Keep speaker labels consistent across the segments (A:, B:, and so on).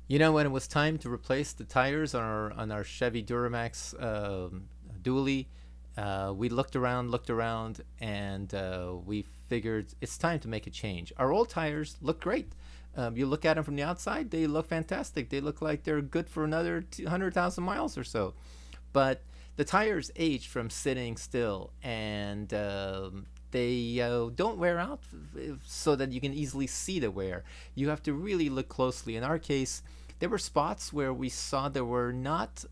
A: You know, when it was time to replace the tires on our Chevy Duramax dually, we looked around, and we figured it's time to make a change. Our old tires look great. You look at them from the outside; they look fantastic. They look like they're good for another 200,000 miles or so. But the tires age from sitting still, and they don't wear out so that you can easily see the wear. You have to really look closely. In our case, there were spots where we saw they were not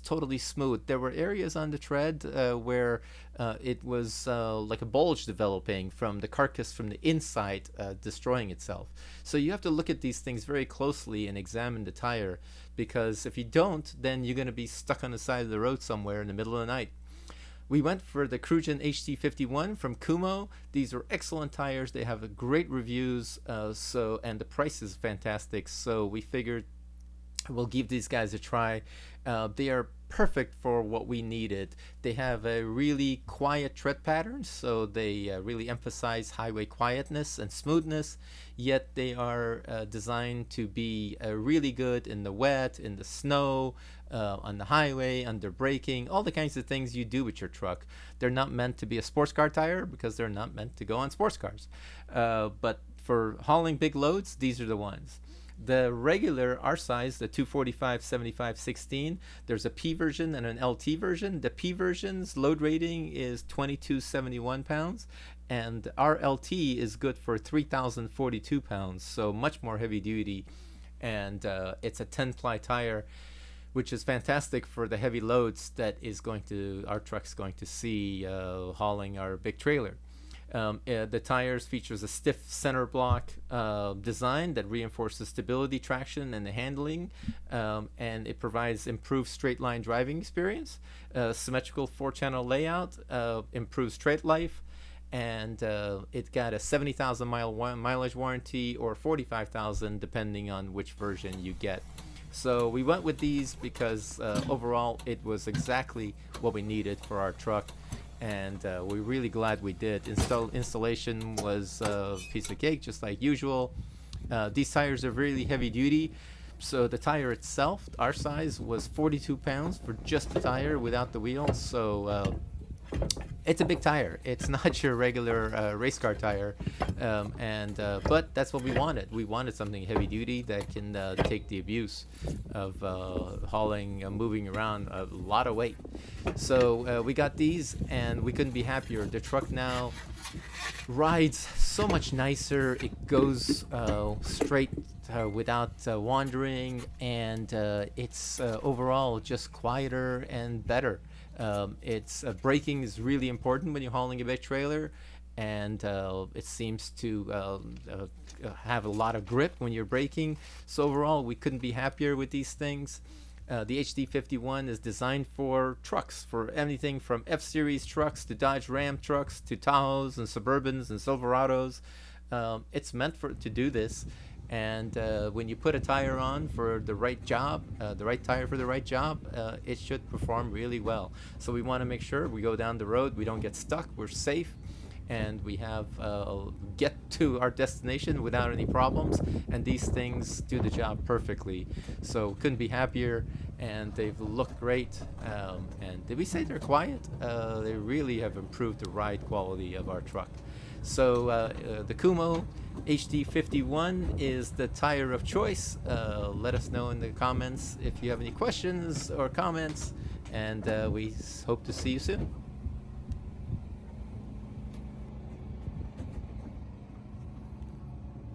A: totally smooth. There were areas on the tread where it was like a bulge developing from the carcass from the inside destroying itself. So you have to look at these things very closely and examine the tire, because if you don't, then you're going to be stuck on the side of the road somewhere in the middle of the night. We went for the Crugen HT51 from Kumho. These are excellent tires. They have great reviews, and the price is fantastic. So we figured we'll give these guys a try. They are perfect for what we needed. They have a really quiet tread pattern, so they really emphasize highway quietness and smoothness, yet they are designed to be really good in the wet, in the snow, on the highway, under braking, all the kinds of things you do with your truck. They're not meant to be a sports car tire because they're not meant to go on sports cars. But for hauling big loads, these are the ones. The regular, our size, the 245 75 16, there's a P version and an LT version. The P version's load rating is 2271 pounds, and our LT is good for 3042 pounds, so much more heavy duty. And it's a 10-ply tire, which is fantastic for the heavy loads that our truck's going to see hauling our big trailer. The tires features a stiff center block design that reinforces stability, traction, and the handling, and it provides improved straight line driving experience. Symmetrical 4-channel layout improves tread life, and it got a 70,000 mileage warranty, or 45,000 depending on which version you get. So we went with these because overall it was exactly what we needed for our truck, and we're really glad we did. Installation was a piece of cake, just like usual. These tires are really heavy duty, so the tire itself, our size, was 42 pounds for just the tire without the wheels. So it's a big tire. It's not your regular race car tire, but that's what we wanted. We wanted something heavy duty that can take the abuse of hauling, moving around a lot of weight. So we got these, and we couldn't be happier. The truck now rides so much nicer. It goes straight without wandering, and it's overall just quieter and better. It's braking is really important when you're hauling a big trailer, and it seems to have a lot of grip when you're braking. So overall, we couldn't be happier with these things. The HD51 is designed for trucks, for anything from F-Series trucks to Dodge Ram trucks to Tahoes and Suburbans and Silverados. It's meant to do this. And when you put a tire on for the right job, the right tire for the right job, it should perform really well. So we want to make sure we go down the road, we don't get stuck, we're safe, and we have get to our destination without any problems. And these things do the job perfectly. So couldn't be happier, and they've looked great. And did we say they're quiet? They really have improved the ride quality of our truck. So the Kumho HD51 is the tire of choice. Let us know in the comments if you have any questions or comments, and we hope to see you soon.